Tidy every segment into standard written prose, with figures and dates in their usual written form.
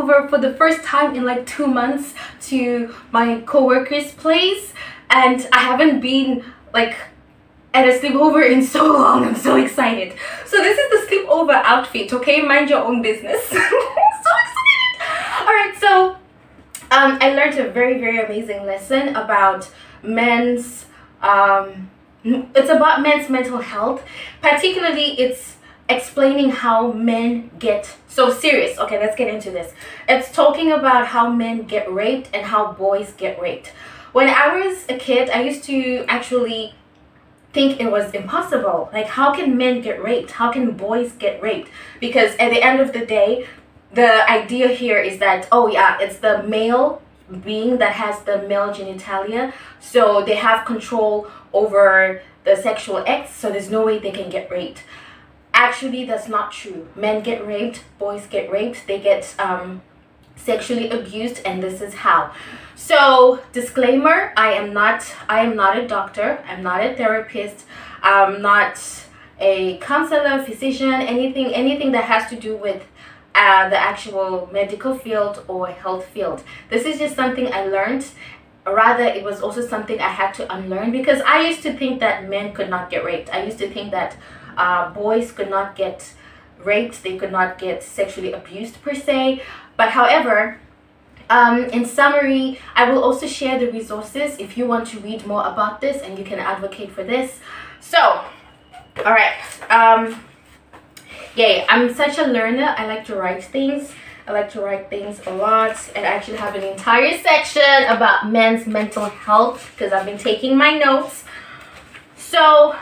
over for the first time in like 2 months to my co-worker's place, and I haven't been like at a sleepover in so long. I'm so excited. So this is the sleepover outfit, okay? Mind your own business. So excited. All right, so I learned a very amazing lesson about men's it's about men's mental health. Particularly, it's explaining how men get so serious. Okay, let's get into this. It's talking about how men get raped and how boys get raped. When I was a kid, I used to actually think it was impossible. Like, how can men get raped? How can boys get raped? Because at the end of the day, the idea here is that, oh yeah, it's the male being that has the male genitalia, so they have control over the sexual acts, so there's no way they can get raped. Actually, that's not true. Men get raped, boys get raped, they get sexually abused, and this is how. So disclaimer, I am not a doctor, I'm not a therapist, I'm not a counselor, physician, anything that has to do with the actual medical field or health field. This is just something I learned. Rather, it was also something I had to unlearn, because I used to think that men could not get raped. I used to think that boys could not get raped, they could not get sexually abused per se. But however, in summary, I will also share the resources if you want to read more about this and you can advocate for this. So, all right. Yeah, I'm such a learner. I like to write things. I like to write things a lot, and I actually have an entire section about men's mental health because I've been taking my notes. So,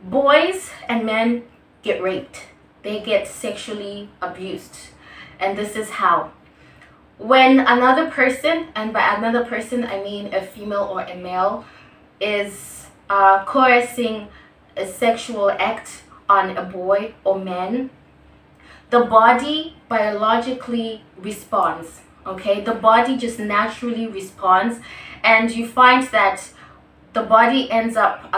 boys and men get raped. They get sexually abused. And this is how. When another person, and by another person I mean a female or a male, is coercing a sexual act on a boy or man, the body biologically responds. Okay, the body just naturally responds, and you find that the body ends up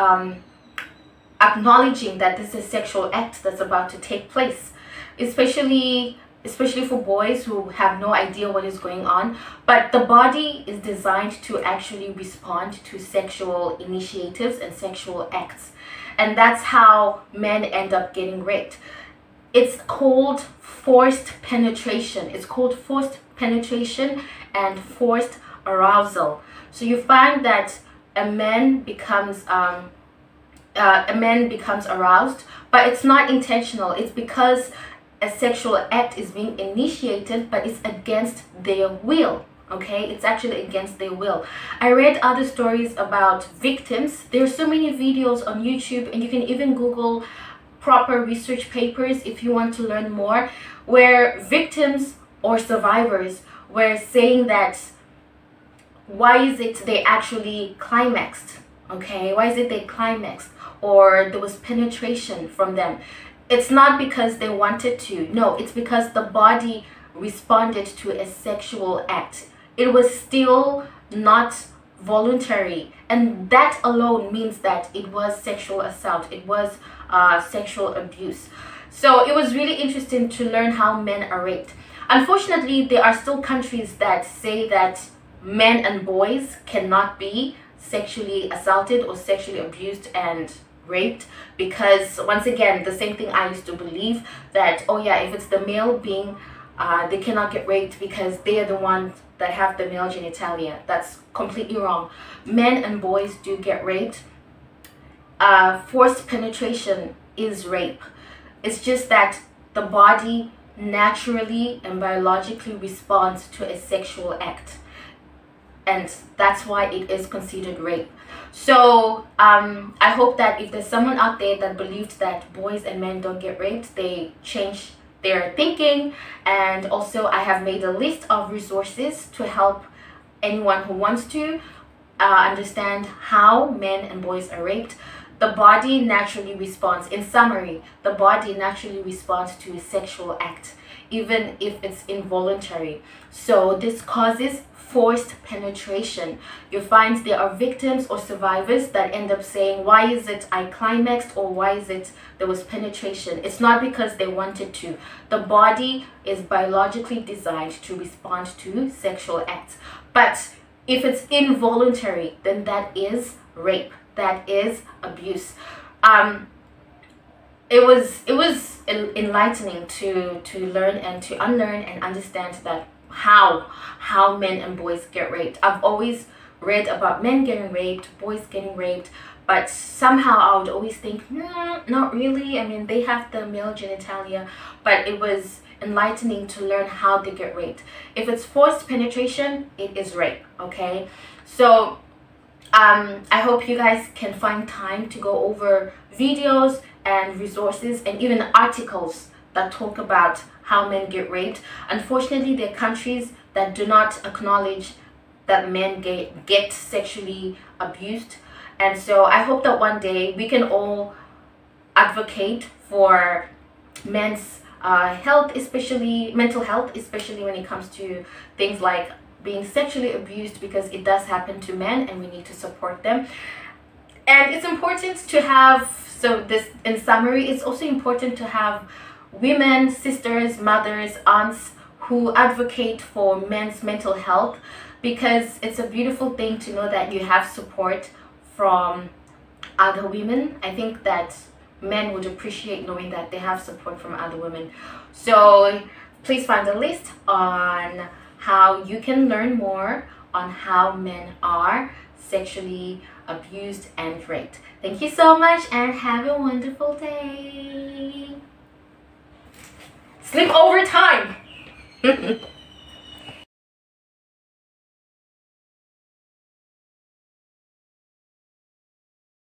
acknowledging that this is a sexual act that's about to take place, especially for boys who have no idea what is going on. But the body is designed to actually respond to sexual initiatives and sexual acts, and that's how men end up getting raped. It's called forced penetration. It's called forced penetration and forced arousal. So you find that a man becomes aroused, but it's not intentional. It's because a sexual act is being initiated, but it's against their will. Okay, it's actually against their will. I read other stories about victims. There's so many videos on YouTube, and you can even Google proper research papers if you want to learn more, where victims or survivors were saying that why is it they actually climaxed? Okay, why is it they climaxed, or there was penetration from them? It's not because they wanted to. No, it's because the body responded to a sexual act. It was still not voluntary, and that alone means that it was sexual assault. It was sexual abuse. So it was really interesting to learn how men are raped. Unfortunately, there are still countries that say that men and boys cannot be sexually assaulted or sexually abused and raped, because once again, the same thing I used to believe, that oh yeah, if it's the male being, they cannot get raped because they are the ones that have the male genitalia. That's completely wrong. Men and boys do get raped. Forced penetration is rape. It's just that the body naturally and biologically responds to a sexual act, and that's why it is considered rape. So I hope that if there's someone out there that believes that boys and men don't get raped, they change their thinking. And also, I have made a list of resources to help anyone who wants to understand how men and boys are raped. The body naturally responds. In summary, the body naturally responds to a sexual act. even if it's involuntary. So this causes forced penetration. You find there are victims or survivors that end up saying, why is it I climaxed, or why is it there was penetration? It's not because they wanted to. The body is biologically designed to respond to sexual acts. But if it's involuntary, then that is rape. That is abuse. It was enlightening to learn and to unlearn and understand that how men and boys get raped. I've always read about men getting raped, boys getting raped, but somehow I would always think, not really. I mean, they have the male genitalia, but it was enlightening to learn how they get raped. If it's forced penetration, it is rape. Okay, so I hope you guys can find time to go over videos and resources and even articles that talk about how men get raped. Unfortunately, there are countries that do not acknowledge that men get sexually abused. And so I hope that one day we can all advocate for men's health, especially mental health, especially when it comes to things like being sexually abused, because it does happen to men and we need to support them. And it's important to have, so this, in summary, it's also important to have women, sisters, mothers, aunts who advocate for men's mental health, because it's a beautiful thing to know that you have support from other women. I think that men would appreciate knowing that they have support from other women. So please find a list on how you can learn more on how men are sexually abused and raped. Thank you so much and have a wonderful day. Sleep over time.